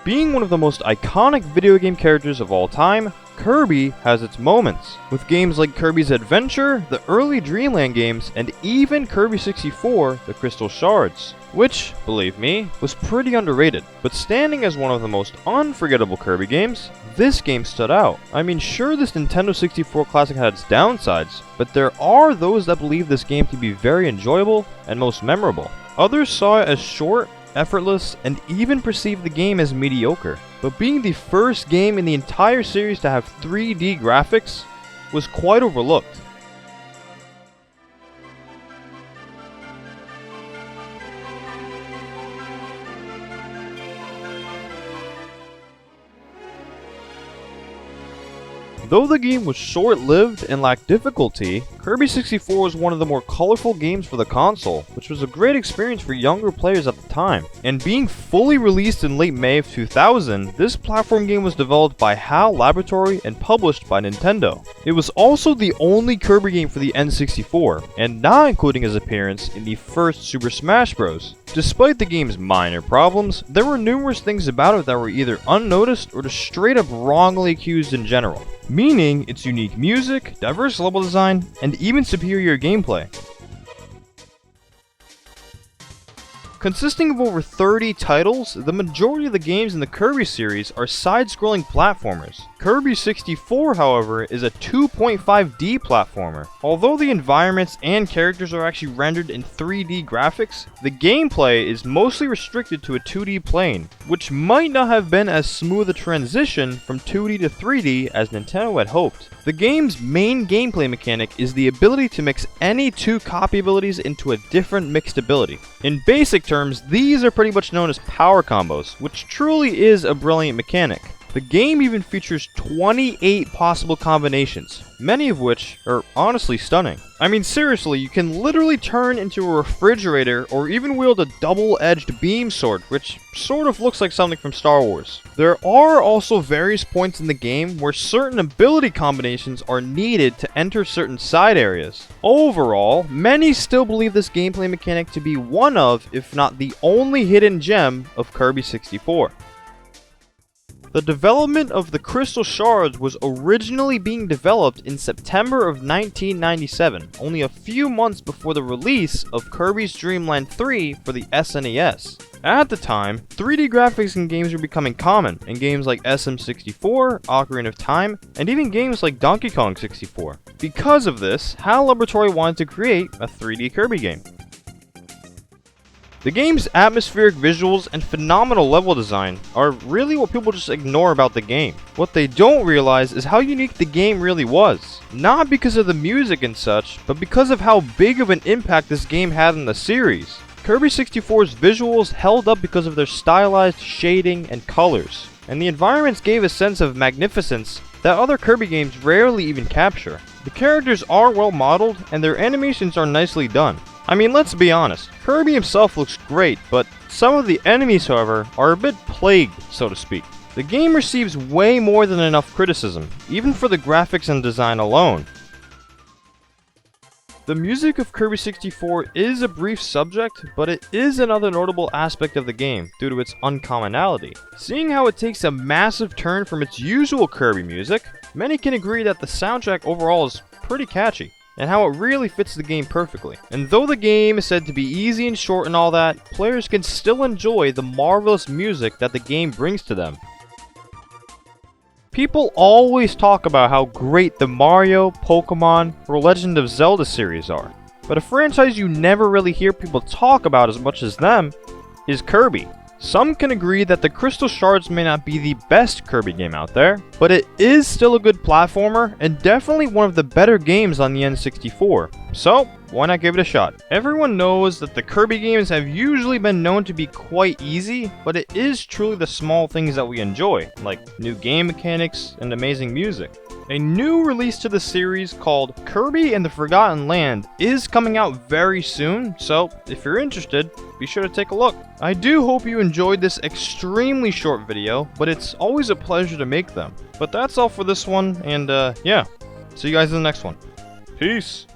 Being one of the most iconic video game characters of all time, Kirby has its moments, with games like Kirby's Adventure, the early Dreamland games, and even Kirby 64, The Crystal Shards, which, believe me, was pretty underrated. But standing as one of the most unforgettable Kirby games, this game stood out. I mean, sure, this Nintendo 64 classic had its downsides, but there are those that believe this game to be very enjoyable and most memorable. Others saw it as short, effortless, and even perceived the game as mediocre. But being the first game in the entire series to have 3D graphics was quite overlooked. Though the game was short-lived and lacked difficulty, Kirby 64 was one of the more colorful games for the console, which was a great experience for younger players at the time. And being fully released in late May of 2000, this platform game was developed by HAL Laboratory and published by Nintendo. It was also the only Kirby game for the N64, and not including his appearance in the first Super Smash Bros. Despite the game's minor problems, there were numerous things about it that were either unnoticed or just straight up wrongly accused in general, meaning its unique music, diverse level design, and even superior gameplay. Consisting of over 30 titles, the majority of the games in the Kirby series are side-scrolling platformers. Kirby 64, however, is a 2.5D platformer. Although the environments and characters are actually rendered in 3D graphics, the gameplay is mostly restricted to a 2D plane, which might not have been as smooth a transition from 2D to 3D as Nintendo had hoped. The game's main gameplay mechanic is the ability to mix any two copy abilities into a different mixed ability. In basic terms, these are pretty much known as power combos, which truly is a brilliant mechanic. The game even features 28 possible combinations, many of which are honestly stunning. I mean, seriously, you can literally turn into a refrigerator or even wield a double-edged beam sword, which sort of looks like something from Star Wars. There are also various points in the game where certain ability combinations are needed to enter certain side areas. Overall, many still believe this gameplay mechanic to be one of, if not the only hidden gem of Kirby 64. The development of the Crystal Shards was originally being developed in September of 1997, only a few months before the release of Kirby's Dream Land 3 for the SNES. At the time, 3D graphics in games were becoming common, in games like SM64, Ocarina of Time, and even games like Donkey Kong 64. Because of this, HAL Laboratory wanted to create a 3D Kirby game. The game's atmospheric visuals and phenomenal level design are really what people just ignore about the game. What they don't realize is how unique the game really was. Not because of the music and such, but because of how big of an impact this game had in the series. Kirby 64's visuals held up because of their stylized shading and colors, and the environments gave a sense of magnificence that other Kirby games rarely even capture. The characters are well modeled, and their animations are nicely done. I mean, let's be honest, Kirby himself looks great, but some of the enemies, however, are a bit plagued, so to speak. The game receives way more than enough criticism, even for the graphics and design alone. The music of Kirby 64 is a brief subject, but it is another notable aspect of the game, due to its uncommonality. Seeing how it takes a massive turn from its usual Kirby music, many can agree that the soundtrack overall is pretty catchy, and how it really fits the game perfectly. And though the game is said to be easy and short and all that, players can still enjoy the marvelous music that the game brings to them. People always talk about how great the Mario, Pokemon, or Legend of Zelda series are, but a franchise you never really hear people talk about as much as them is Kirby. Some can agree that the Crystal Shards may not be the best Kirby game out there, but it is still a good platformer and definitely one of the better games on the N64. So, why not give it a shot? Everyone knows that the Kirby games have usually been known to be quite easy, but it is truly the small things that we enjoy, like new game mechanics and amazing music. A new release to the series called Kirby and the Forgotten Land is coming out very soon, so if you're interested, be sure to take a look. I do hope you enjoyed this extremely short video, but it's always a pleasure to make them. But that's all for this one, and yeah, see you guys in the next one. Peace!